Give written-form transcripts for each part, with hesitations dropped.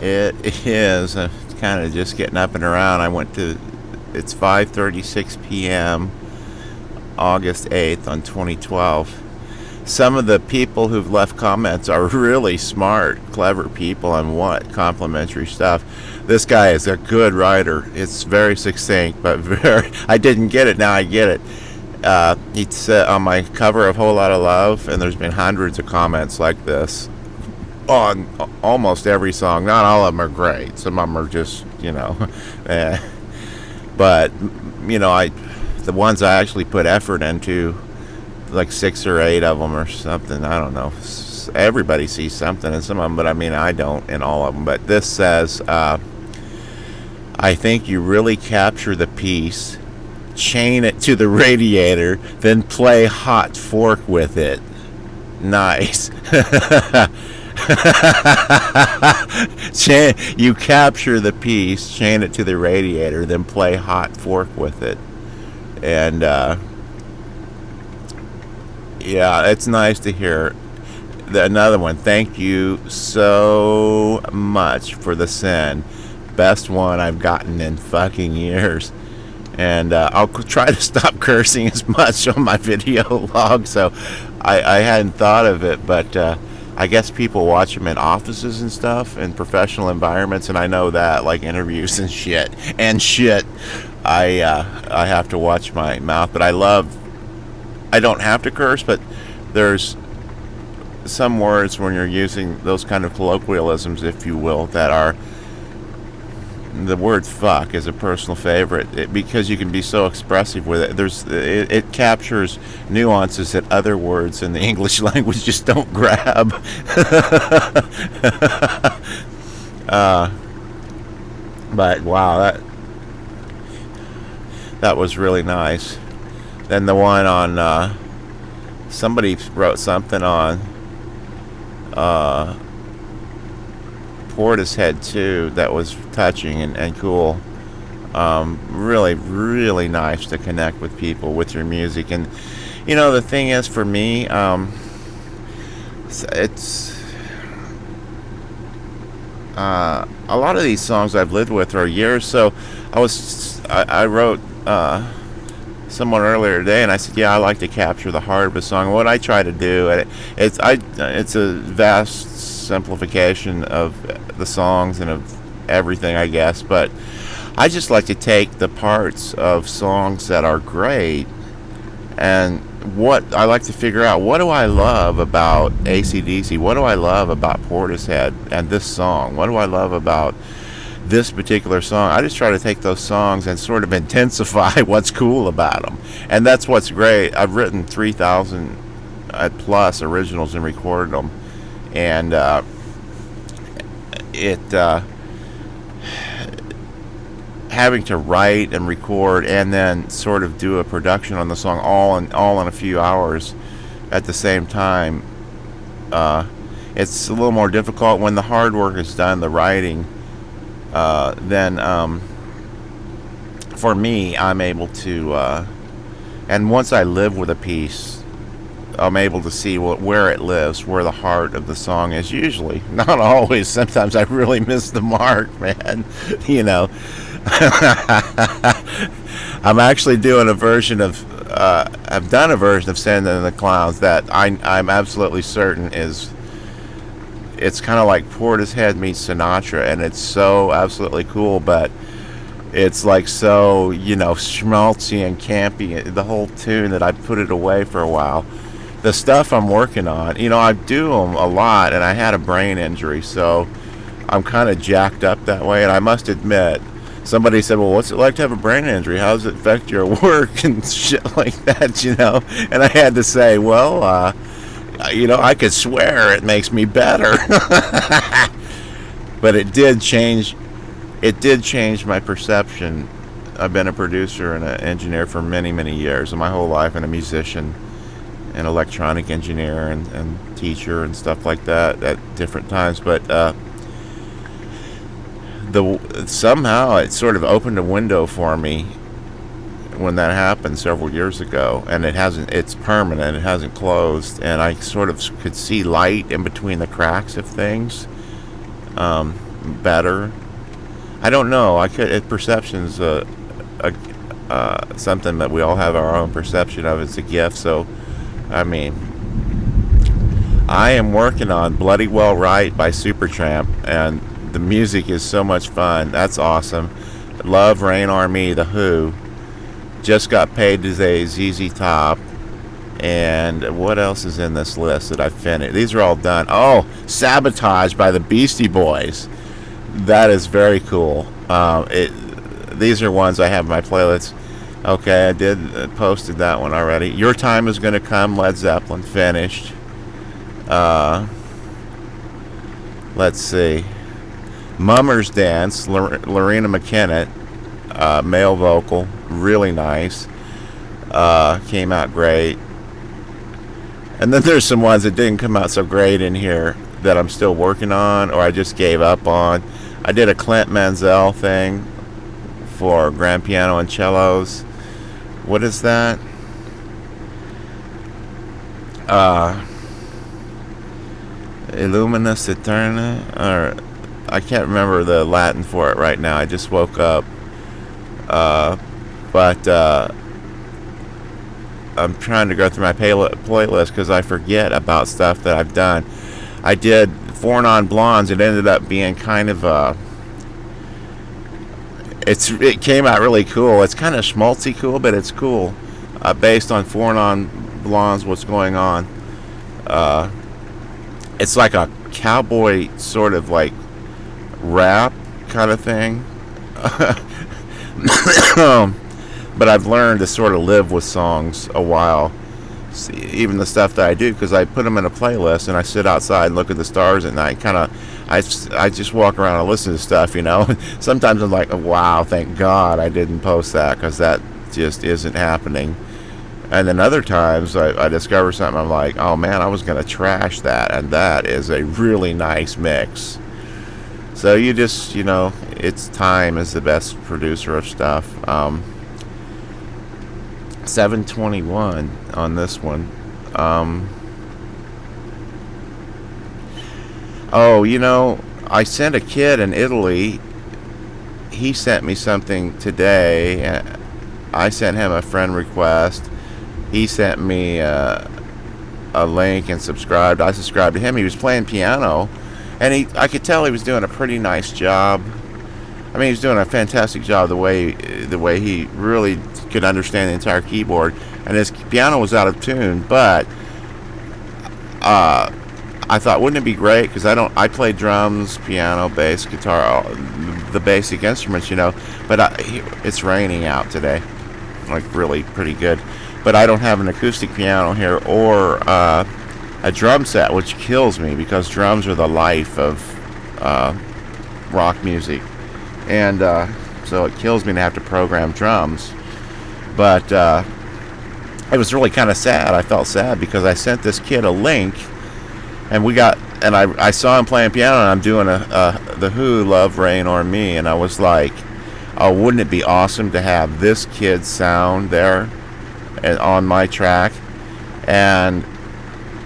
It is. It's kind of just getting up and around. It's 5:36 p.m. August 8th on 2012. Some of the people who've left comments are really smart, clever people and what complimentary stuff. This guy is a good writer. It's very succinct, but I didn't get it. Now I get it. It's on my cover of Whole Lot of Love, and there's been hundreds of comments like this on almost every song. Not all of them are great. Some of them are just, but the ones I actually put effort into, like 6 or 8 of them or something. I don't know. Everybody sees something in some of them, but I don't in all of them. But this says, I think you really capture the piece, chain it to the radiator, then play hot fork with it. Nice. You capture the piece, chain it to the radiator, then play hot fork with it. And yeah, it's nice to hear. Another one. Thank you so much for the send. Best one I've gotten in fucking years. And I'll try to stop cursing as much on my video log. So I hadn't thought of it, but I guess people watch them in offices and stuff, in professional environments, and I know that, like interviews and shit. I have to watch my mouth, but I don't have to curse, but there's some words when you're using those kind of colloquialisms, if you will, that are, the word fuck is a personal favorite because you can be so expressive with it. It captures nuances that other words in the English language just don't grab. But wow, that was really nice. Then the one on somebody wrote something on Portishead too that was touching and cool. Really, really nice to connect with people with your music. And the thing is, for me, it's a lot of these songs I've lived with are years. So I wrote someone earlier today, and I said, yeah, I like to capture the heart of a song. What I try to do, it's a vast simplification of the songs and of everything, I guess, but I just like to take the parts of songs that are great, and what I like to figure out, what do I love about AC/DC? What do I love about Portishead and this song? What do I love about this particular song? I just try to take those songs and sort of intensify what's cool about them, and that's what's great. I've written 3,000 plus originals and recorded them, and having to write and record and then sort of do a production on the song all in a few hours at the same time, it's a little more difficult. When the hard work is done, the writing, then for me, I'm able to, and once I live with a piece, I'm able to see where it lives, where the heart of the song is. Usually, not always. Sometimes I really miss the mark, man. I'm actually doing a version of, I've done a version of Sending in the Clowns that I'm absolutely certain it's kind of like Portishead meets Sinatra, and it's so absolutely cool, but it's like so, schmaltzy and campy, the whole tune, that I put it away for a while. The stuff I'm working on, I do them a lot, and I had a brain injury, so I'm kind of jacked up that way. And I must admit, somebody said, well, what's it like to have a brain injury? How does it affect your work and shit like that, And I had to say, well, I could swear it makes me better. But it did change my perception. I've been a producer and an engineer for many, many years, and my whole life, and a musician, an electronic engineer and teacher and stuff like that at different times, but somehow it sort of opened a window for me when that happened several years ago, and it's permanent, it hasn't closed, and I sort of could see light in between the cracks of things. better. I don't know. Perception's something that we all have our own perception of. It's a gift. So, I mean, I am working on Bloody Well Right by Supertramp, and the music is so much fun. That's awesome. Love, Rain on Me, The Who. Just got paid today, ZZ Top. And what else is in this list that I finished? These are all done. Oh, Sabotage by the Beastie Boys. That is very cool. These are ones I have in my playlist. Okay, I posted that one already. Your Time Is Gonna Come, Led Zeppelin, finished. Let's see. Mummer's Dance, Lorena McKennitt, male vocal, really nice. Came out great. And then there's some ones that didn't come out so great in here that I'm still working on, or I just gave up on. I did a Clint Mansell thing for grand piano and cellos. What is that? Illuminus Eterna, or I can't remember the Latin for it right now. I just woke up. But I'm trying to go through my playlist because I forget about stuff that I've done. I did Four Non Blondes. It ended up being kind of it came out really cool. It's kind of schmaltzy cool, but it's cool. Based on Four Non Blondes, What's Going On. It's like a cowboy sort of like rap kind of thing. But I've learned to sort of live with songs a while. See, even the stuff that I do, because I put them in a playlist and I sit outside and look at the stars at night. I just walk around and listen to stuff, you know. Sometimes I'm like, oh, wow, thank God I didn't post that, because that just isn't happening. And then other times I discover something, I'm like, oh man, I was going to trash that, and that is a really nice mix. So you just, you know, it's time is the best producer of stuff. 721 on this one. Oh, you know, I sent a kid in Italy. He sent me something today. I sent him a friend request. He sent me a link and subscribed. I subscribed to him. He was playing piano, and I could tell he was doing a pretty nice job. I mean, he was doing a fantastic job the way he really could understand the entire keyboard, and his piano was out of tune. But I thought, wouldn't it be great? Because I play drums, piano, bass, guitar, the basic instruments, you know. But it's raining out today, like really pretty good. But I don't have an acoustic piano here or a drum set, which kills me because drums are the life of rock music. And so it kills me to have to program drums. But it was really kind of sad. I felt sad because I sent this kid a link, and I saw him playing piano, and I'm doing The Who, Love, Rain on Me, and I was like, oh, wouldn't it be awesome to have this kid's sound there on my track? And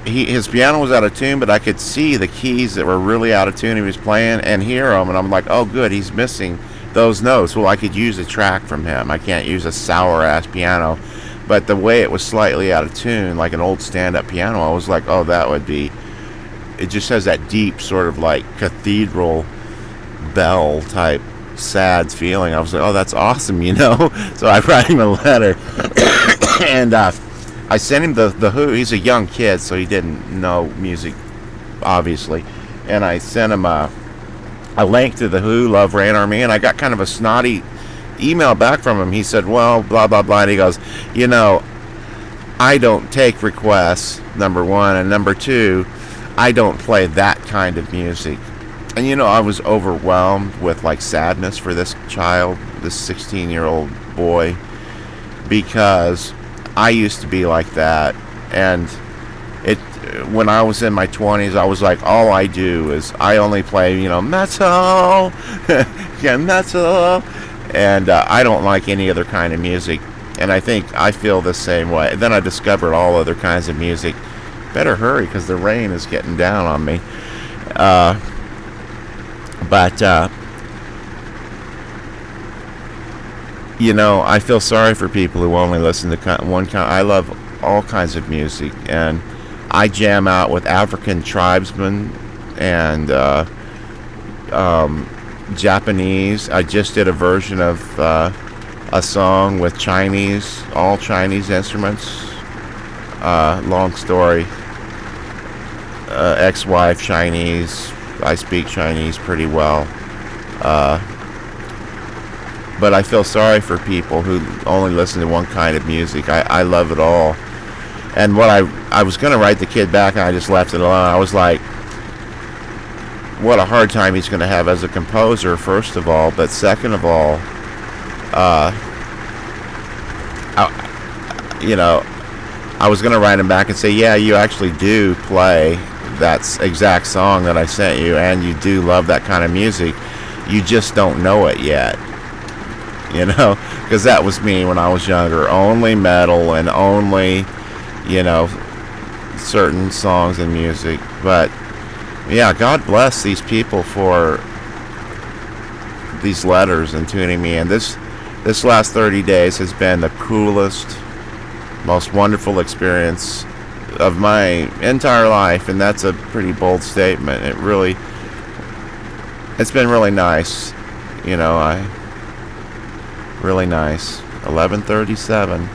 his piano was out of tune, but I could see the keys that were really out of tune he was playing and hear them, and I'm like, oh good, he's missing those notes. Well, I could use a track from him. I can't use a sour ass piano, but the way it was slightly out of tune, like an old stand-up piano, I was like, oh, that would be, it just has that deep sort of like cathedral bell type sad feeling. I was like, oh, that's awesome, you know. So I write him a letter and I sent him the Who. He's a young kid, so he didn't know music, obviously. And I sent him a link to The Who, Love, Rain on Me, and I got kind of a snotty email back from him. He said, well, blah, blah, blah. And he goes, you know, I don't take requests, number one. And number two, I don't play that kind of music. And, you know, I was overwhelmed with, like, sadness for this child, this 16-year-old boy, because I used to be like that, and when I was in my 20s, I was like, all I do is I only play, you know, metal, yeah, metal, and I don't like any other kind of music, and I think I feel the same way. Then I discovered all other kinds of music. Better hurry, because the rain is getting down on me. But I feel sorry for people who only listen to one kind. I love all kinds of music, and I jam out with African tribesmen and Japanese. I just did a version of a song with all Chinese instruments. Long story. Ex-wife Chinese. I speak Chinese pretty well. But I feel sorry for people who only listen to one kind of music. I love it all. And what I was going to write the kid back, and I just left it alone. I was like, what a hard time he's going to have as a composer, first of all. But second of all, I was going to write him back and say, yeah, you actually do play that exact song that I sent you, and you do love that kind of music. You just don't know it yet. Because that was me when I was younger. Only metal and only, certain songs and music. But, yeah, God bless these people for these letters and tuning me in. This last 30 days has been the coolest, most wonderful experience of my entire life, and that's a pretty bold statement. It's been really nice. Really nice. 11:37.